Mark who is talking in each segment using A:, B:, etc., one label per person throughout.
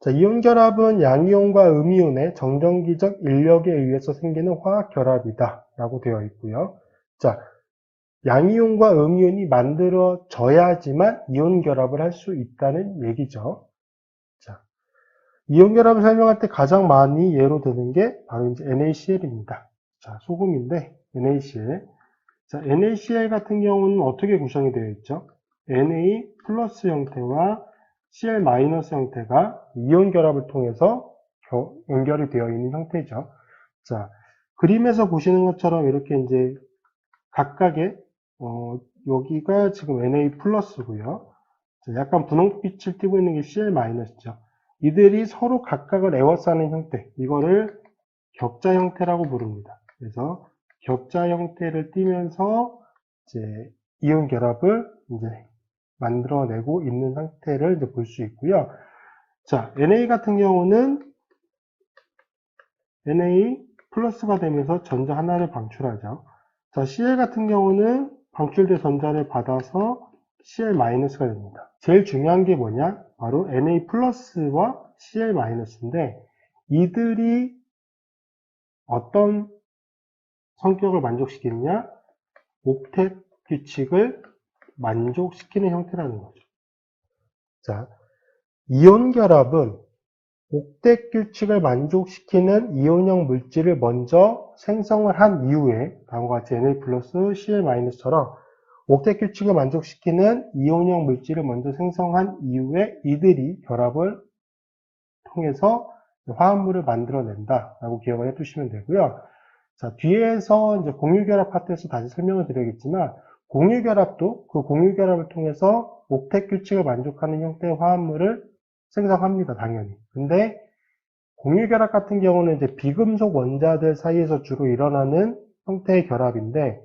A: 자, 이온 결합은 양이온과 음이온의 정전기적 인력에 의해서 생기는 화학 결합이다 라고 되어 있고요. 자, 양이온과 음이온이 만들어져야지만 이온 결합을 할 수 있다는 얘기죠. 자, 이온 결합을 설명할 때 가장 많이 예로 드는 게 바로 이제 NaCl입니다. 자, 소금인데 NaCl. 자, NaCl 같은 경우는 어떻게 구성이 되어 있죠? Na 플러스 형태와 Cl 마이너스 형태가 이온 결합을 통해서 연결이 되어 있는 형태죠. 자, 그림에서 보시는 것처럼 이렇게 이제 각각의 여기가 지금 Na 플러스고요. 약간 분홍빛을 띠고 있는 게 Cl 마이너스죠. 이들이 서로 각각을 에워싸는 형태, 이거를 격자 형태라고 부릅니다. 그래서 격자 형태를 띠면서 이제 이온 결합을 이제 만들어내고 있는 상태를 이제 볼 수 있고요. 자, Na 같은 경우는 Na 플러스가 되면서 전자 하나를 방출하죠. 자, Cl 같은 경우는 방출된 전자를 받아서 Cl 마이너스가 됩니다. 제일 중요한 게 뭐냐? 바로 Na 플러스와 Cl 마이너스인데 이들이 어떤 성격을 만족시키느냐? 옥텟 규칙을 만족시키는 형태라는 거죠. 자, 이온 결합은 옥텟 규칙을 만족시키는 이온형 물질을 먼저 생성을 한 이후에 다음과 같이 Na 플러스 Cl-처럼 옥텟 규칙을 만족시키는 이온형 물질을 먼저 생성한 이후에 이들이 결합을 통해서 화합물을 만들어낸다라고 기억을 해두시면 되고요. 자, 뒤에서 이제 공유결합 파트에서 다시 설명을 드리겠지만 공유결합도 그 공유결합을 통해서 옥텟 규칙을 만족하는 형태의 화합물을 생성합니다, 당연히. 근데 공유결합 같은 경우는 이제 비금속 원자들 사이에서 주로 일어나는 형태의 결합인데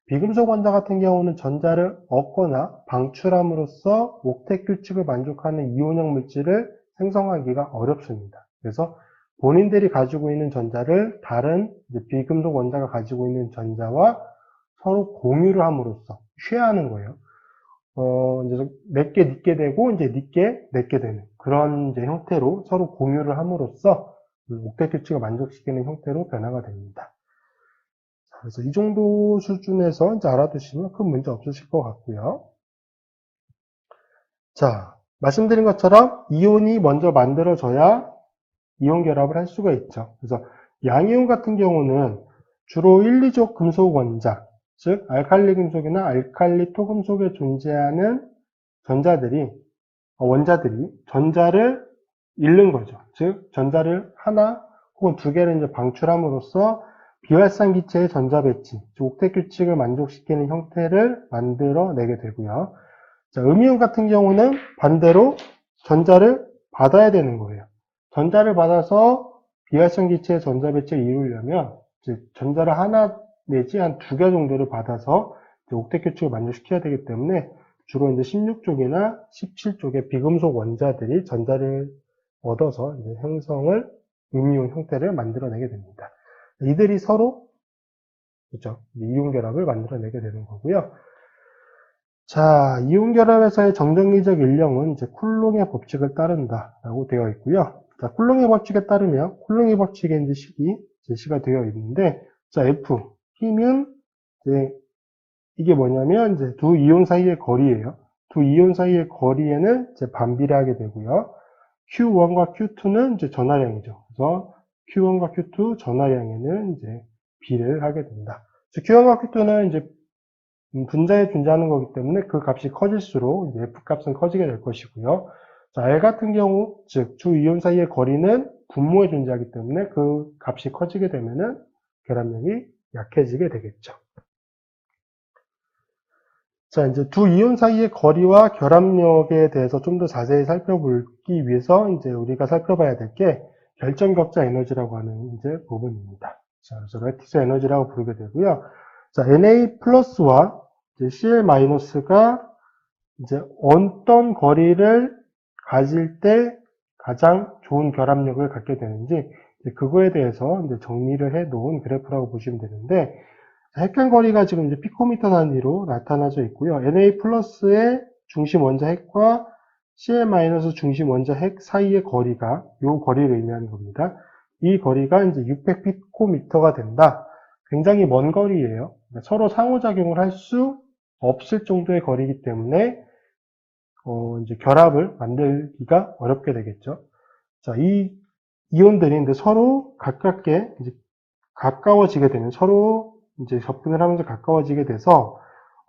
A: 비금속 원자 같은 경우는 전자를 얻거나 방출함으로써 옥텟 규칙을 만족하는 이온형 물질을 생성하기가 어렵습니다. 그래서 본인들이 가지고 있는 전자를 다른 비금속 원자가 가지고 있는 전자와 서로 공유를 함으로써 쉐어하는 거예요. 이제 내게 닉게 되고 이제 닉게 내게 되는 그런 이제 형태로 서로 공유를 함으로써 옥텟 규칙을 만족시키는 형태로 변화가 됩니다. 그래서 이 정도 수준에서 이제 알아두시면 큰 문제 없으실 것 같고요. 자, 말씀드린 것처럼 이온이 먼저 만들어져야 이온 결합을 할 수가 있죠. 그래서 양이온 같은 경우는 주로 1, 2족 금속 원자, 즉 알칼리 금속이나 알칼리 토금속에 존재하는 원자들이 전자를 잃는 거죠. 즉 전자를 하나 혹은 두 개를 이제 방출함으로써 비활성 기체의 전자 배치, 즉 옥텟 규칙을 만족시키는 형태를 만들어내게 되고요. 자, 음이온 같은 경우는 반대로 전자를 받아야 되는 거예요. 전자를 받아서 비활성 기체의 전자 배치를 이루려면 전자를 하나 내지 한 두 개 정도를 받아서 옥텟 규칙을 만족시켜야 되기 때문에 주로 이제 16쪽이나 17쪽의 비금속 원자들이 전자를 얻어서 이제 형성을 음이온 형태를 만들어내게 됩니다. 이들이 서로 그렇죠? 이온 결합을 만들어내게 되는 거고요. 자, 이온 결합에서의 정전기적 인력은 이제 쿨롱의 법칙을 따른다라고 되어 있고요. 자, 쿨롱의 법칙에 따르면 쿨롱의 법칙의 이제 식이 제시가 되어 있는데, 자, F 힘은 이제 이게 뭐냐면 이제 두 이온 사이의 거리예요. 두 이온 사이의 거리에는 이제 반비례하게 되고요. Q1과 Q2는 이제 전하량이죠. 그래서 Q1과 Q2 전하량에는 이제 비례를 하게 된다. Q1과 Q2는 이제 분자에 존재하는 거기 때문에 그 값이 커질수록 이제 F 값은 커지게 될 것이고요. 자, R 같은 경우, 즉, 주 이온 사이의 거리는 분모에 존재하기 때문에 그 값이 커지게 되면은 결합력이 약해지게 되겠죠. 자, 이제 두 이온 사이의 거리와 결합력에 대해서 좀 더 자세히 살펴보기 위해서 이제 우리가 살펴봐야 될 게 결정격자 에너지라고 하는 이제 부분입니다. 자, 그래서 레티스 에너지라고 부르게 되고요. 자, Na 플러스와 Cl-가 이제 어떤 거리를 가질 때 가장 좋은 결합력을 갖게 되는지 그거에 대해서 이제 정리를 해 놓은 그래프라고 보시면 되는데 핵간 거리가 지금 이제 피코미터 단위로 나타나져 있고요. Na 플러스의 중심 원자 핵과 Cl- 중심 원자 핵 사이의 거리가 요 거리를 의미하는 겁니다. 이 거리가 이제 600피코미터가 된다. 굉장히 먼 거리예요. 그러니까 서로 상호작용을 할 수 없을 정도의 거리이기 때문에 이제 결합을 만들기가 어렵게 되겠죠. 자, 이 이온들이 이제 서로 가깝게 이제 가까워지게 되면 서로 이제 접근을 하면서 가까워지게 돼서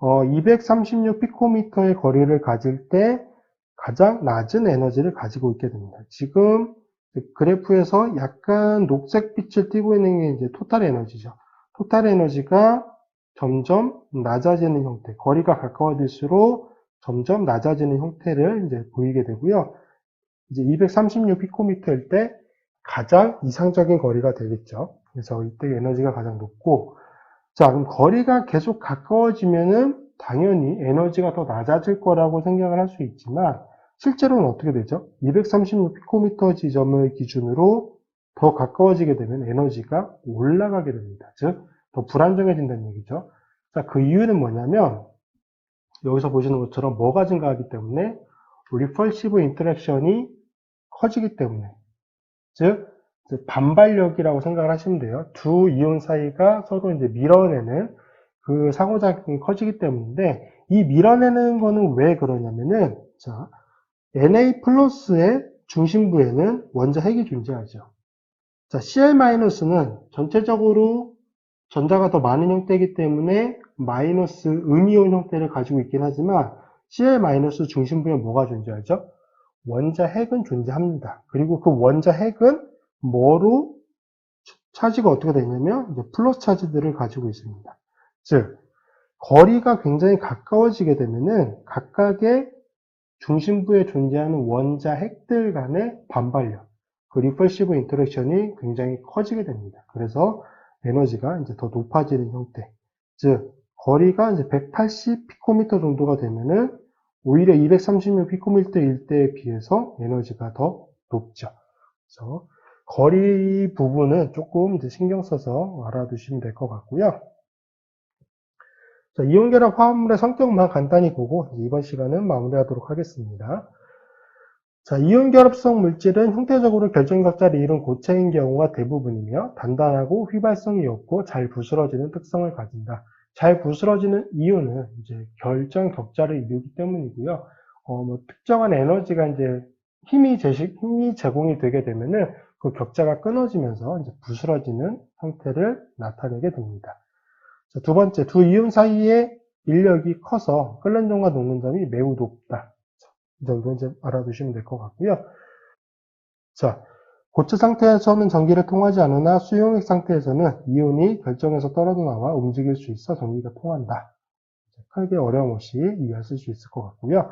A: 236피코미터의 거리를 가질 때 가장 낮은 에너지를 가지고 있게 됩니다. 지금 그래프에서 약간 녹색 빛을 띠고 있는 게 이제 토탈 에너지죠. 토탈 에너지가 점점 낮아지는 형태, 거리가 가까워질수록 점점 낮아지는 형태를 이제 보이게 되고요. 이제 236피코미터일 때 가장 이상적인 거리가 되겠죠. 그래서 이때 에너지가 가장 높고, 자, 그럼 거리가 계속 가까워지면은 당연히 에너지가 더 낮아질 거라고 생각을 할 수 있지만, 실제로는 어떻게 되죠? 236피코미터 지점을 기준으로 더 가까워지게 되면 에너지가 올라가게 됩니다. 즉, 더 불안정해진다는 얘기죠. 자, 그 이유는 뭐냐면, 여기서 보시는 것처럼 뭐가 증가하기 때문에, 리펄시브 인터랙션이 커지기 때문에, 즉, 반발력이라고 생각을 하시면 돼요. 두 이온 사이가 서로 이제 밀어내는 그 상호작용이 커지기 때문인데, 이 밀어내는 거는 왜 그러냐면은, 자, Na 플러스의 중심부에는 원자 핵이 존재하죠. 자, Cl-는 전체적으로 전자가 더 많은 형태이기 때문에 마이너스 음이온 형태를 가지고 있긴 하지만 Cl- 중심부에 뭐가 존재하죠? 원자 핵은 존재합니다. 그리고 그 원자 핵은 뭐로 차지가 어떻게 되냐면 이제 플러스 차지들을 가지고 있습니다. 즉 거리가 굉장히 가까워지게 되면은 각각의 중심부에 존재하는 원자 핵들 간의 반발력, 그 리펄시브 인터랙션이 굉장히 커지게 됩니다. 그래서 에너지가 이제 더 높아지는 형태. 즉, 거리가 이제 180 피코미터 정도가 되면은 오히려 236 피코미터일 때에 비해서 에너지가 더 높죠. 그래서 거리 부분은 조금 이제 신경 써서 알아두시면 될 것 같고요. 자, 이온결합 화합물의 성격만 간단히 보고 이번 시간은 마무리하도록 하겠습니다. 자, 이온결합성 물질은 형태적으로 결정격자를 이룬 고체인 경우가 대부분이며 단단하고 휘발성이 없고 잘 부스러지는 특성을 가진다. 잘 부스러지는 이유는 이제 결정격자를 이루기 때문이고요. 특정한 에너지가 이제 힘이 제공이 되게 되면은 그 격자가 끊어지면서 이제 부스러지는 형태를 나타내게 됩니다. 자, 두 번째, 두 이온 사이의 인력이 커서 끓는 점과 녹는 점이 매우 높다. 이 정도 이제 알아두시면 될 것 같고요. 자, 고체 상태에서는 전기를 통하지 않으나 수용액 상태에서는 이온이 결정에서 떨어져 나와 움직일 수 있어 전기가 통한다. 크게 어려움 없이 이해하실 수 있을 것 같고요.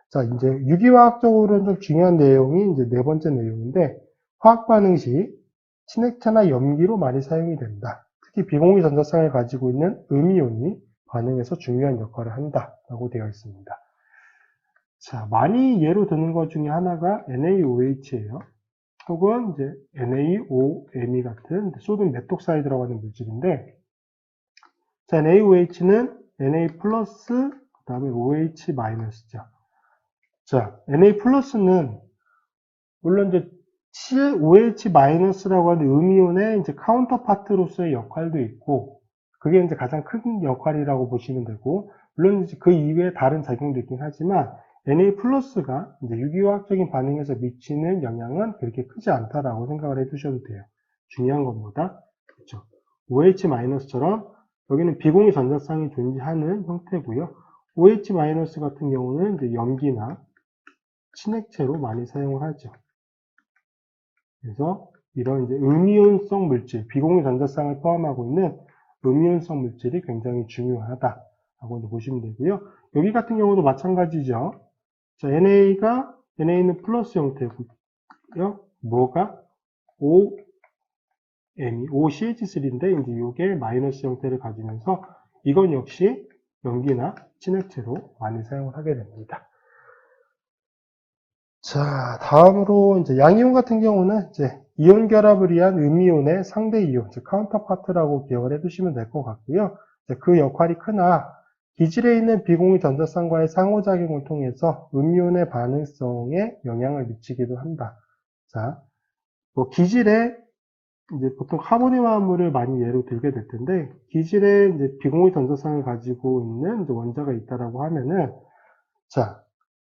A: 자, 이제 유기화학적으로는 좀 중요한 내용이 이제 네 번째 내용인데, 화학 반응 시 친액체나 염기로 많이 사용이 된다. 특히 비공유 전자쌍을 가지고 있는 음이온이 반응에서 중요한 역할을 한다라고 되어 있습니다. 자, 많이 예로 드는 것 중에 하나가 NaOH예요. 혹은 이제 NaOMe 같은 소듐 메톡사이드라고 들어가는 물질인데, 자, NaOH는 Na 플러스, 그 다음에 OH 마이너스죠. 자, Na 플러스는 물론 이제 OH 마이너스라고 하는 음이온의 이제 카운터파트로서의 역할도 있고, 그게 이제 가장 큰 역할이라고 보시면 되고, 물론 이제 그 이외에 다른 작용도 있긴 하지만, Na 플러스가 이제 유기화학적인 반응에서 미치는 영향은 그렇게 크지 않다라고 생각을 해 두셔도 돼요. 중요한 것보다, 그렇죠. OH 마이너스처럼 여기는 비공유 전자쌍이 존재하는 형태고요. OH 마이너스 같은 경우는 이제 염기나 친액체로 많이 사용을 하죠. 그래서 이런 이제 음이온성 물질, 비공유 전자쌍을 포함하고 있는 음이온성 물질이 굉장히 중요하다라고 보시면 되고요. 여기 같은 경우도 마찬가지죠. 자, NA는 플러스 형태고요. 뭐가 OCH3인데 이제 이게 마이너스 형태를 가지면서 이건 역시 염기나 친액체로 많이 사용을 하게 됩니다. 자, 다음으로 이제 양이온 같은 경우는 이제 이온 결합을 위한 음이온의 상대 이온, 즉 카운터파트라고 기억을 해두시면 될 것 같고요. 그 역할이 크나 기질에 있는 비공유 전자쌍과의 상호작용을 통해서 음이온의 반응성에 영향을 미치기도 한다. 자, 뭐 기질에 이제 보통 카보니 화합물을 많이 예로 들게 될 텐데, 기질에 이제 비공유 전자쌍을 가지고 있는 이제 원자가 있다라고 하면은, 자,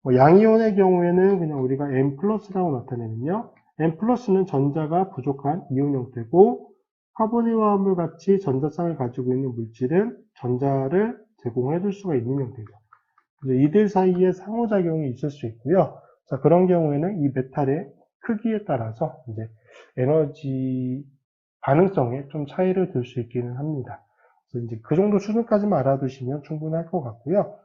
A: 뭐 양이온의 경우에는 그냥 우리가 N 플러스라고 나타내면요. N 플러스는 전자가 부족한 이온 형태고, 카보니 화합물 같이 전자쌍을 가지고 있는 물질은 전자를 제공해 줄 수가 있는 형태죠. 그래서 이들 사이에 상호작용이 있을 수 있고요. 자, 그런 경우에는 이 메탈의 크기에 따라서 이제 에너지 반응성에 좀 차이를 둘 수 있기는 합니다. 그래서 이제 그 정도 수준까지만 알아두시면 충분할 것 같고요.